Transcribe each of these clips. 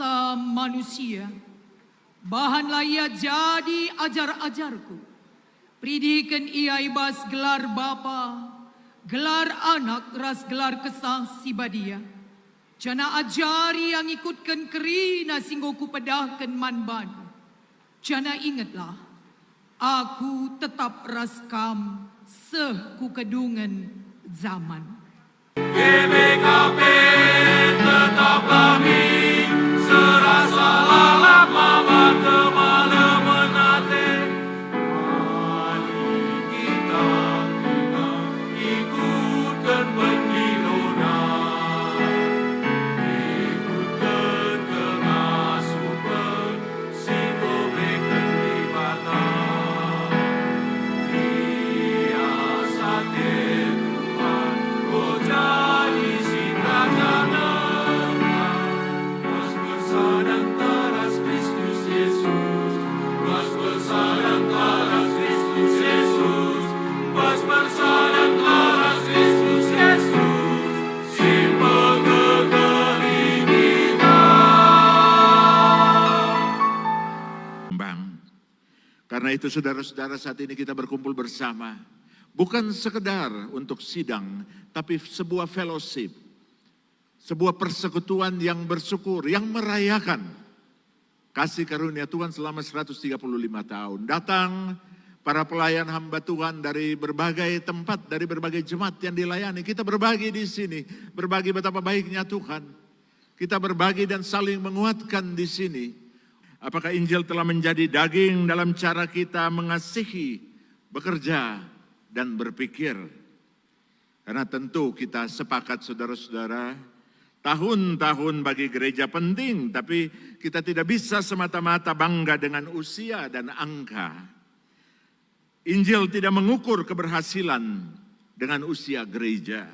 bangsa manusia. Bahanlah ia jadi ajar-ajarku. Pridikan ia ibas gelar bapa, gelar anak ras gelar kesah si badia. Jana ajari yang ikutkan kerina singgoku pedahkan manbanu. Jana ingatlah, aku tetap raskam seh ku kedungan zaman. GBKP tetap kami serasa lalap mama kemana menate. Mari kita ikutkan pendilunan, ikutkan kengasupan singgo beken di batang. Dia sate Tuhan oh jadi sinta jangan was bersandang taras Kristus Yesus, was bersandang taras Kristus Yesus, was bersandang taras Kristus Yesus, si pengegeri kita. Karena itu saudara-saudara, saat ini kita berkumpul bersama. Bukan sekedar untuk sidang, tapi sebuah fellowship. Sebuah persekutuan yang bersyukur, yang merayakan kasih karunia Tuhan selama 135 tahun. Datang para pelayan hamba Tuhan dari berbagai tempat, dari berbagai jemaat yang dilayani. Kita berbagi di sini, berbagi betapa baiknya Tuhan. Kita berbagi dan saling menguatkan di sini. Apakah Injil telah menjadi daging dalam cara kita mengasihi, bekerja, dan berpikir? Karena tentu kita sepakat saudara-saudara, tahun-tahun bagi gereja penting, tapi kita tidak bisa semata-mata bangga dengan usia dan angka. Injil tidak mengukur keberhasilan dengan usia gereja,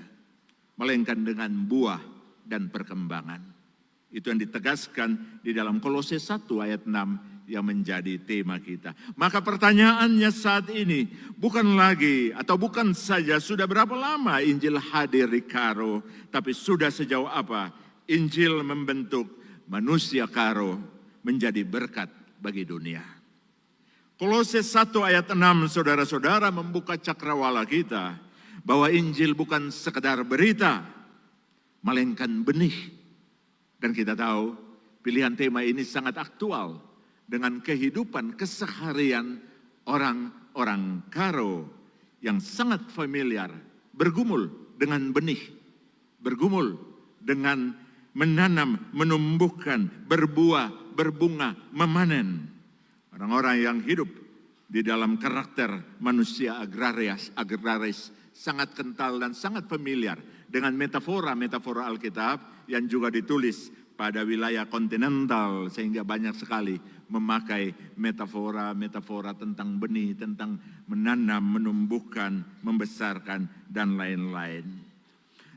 melainkan dengan buah dan perkembangan. Itu yang ditegaskan di dalam Kolose 1 ayat 6 yang menjadi tema kita. Maka pertanyaannya saat ini bukan lagi atau bukan saja sudah berapa lama Injil hadir di Karo, tapi sudah sejauh apa Injil membentuk manusia Karo menjadi berkat bagi dunia. Kolose 1 ayat 6 saudara-saudara membuka cakrawala kita bahwa Injil bukan sekedar berita, melainkan benih. Dan kita tahu pilihan tema ini sangat aktual dengan kehidupan keseharian orang-orang Karo yang sangat familiar, bergumul dengan benih, bergumul dengan menanam, menumbuhkan, berbuah, berbunga, memanen. Orang-orang yang hidup di dalam karakter manusia agraris sangat kental dan sangat familiar dengan metafora Alkitab yang juga ditulis pada wilayah kontinental, sehingga banyak sekali memakai metafora tentang benih, tentang menanam, menumbuhkan, membesarkan, dan lain-lain.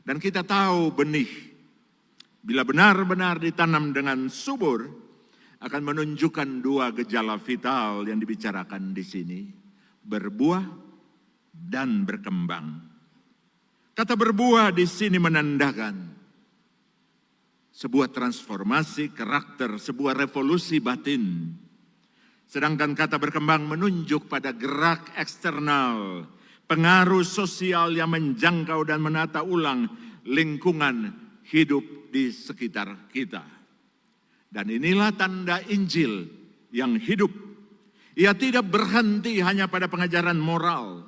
Dan kita tahu benih, bila benar-benar ditanam dengan subur, akan menunjukkan dua gejala vital yang dibicarakan di sini, berbuah dan berkembang. Kata berbuah di sini menandakan sebuah transformasi karakter, sebuah revolusi batin. Sedangkan kata berkembang menunjuk pada gerak eksternal, pengaruh sosial yang menjangkau dan menata ulang lingkungan hidup di sekitar kita. Dan inilah tanda Injil yang hidup. Ia tidak berhenti hanya pada pengajaran moral,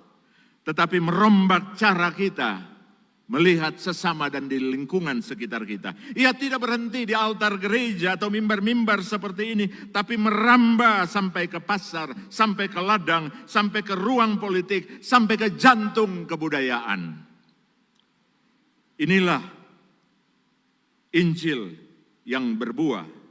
tetapi merombak cara kita melihat sesama dan di lingkungan sekitar kita. Ia tidak berhenti di altar gereja atau mimbar-mimbar seperti ini, tapi merambah sampai ke pasar, sampai ke ladang, sampai ke ruang politik, sampai ke jantung kebudayaan. Inilah Injil yang berbuah.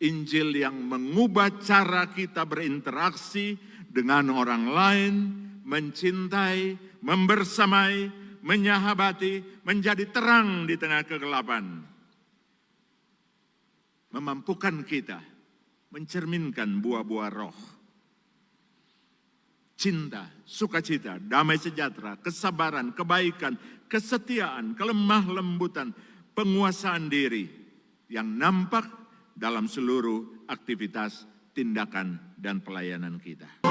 Injil yang mengubah cara kita berinteraksi dengan orang lain, mencintai, membersamai, menyahabati, menjadi terang di tengah kegelapan. Memampukan kita mencerminkan buah-buah roh. Cinta, sukacita, damai sejahtera, kesabaran, kebaikan, kesetiaan, kelemah lembutan, penguasaan diri yang nampak dalam seluruh aktivitas, tindakan, dan pelayanan kita.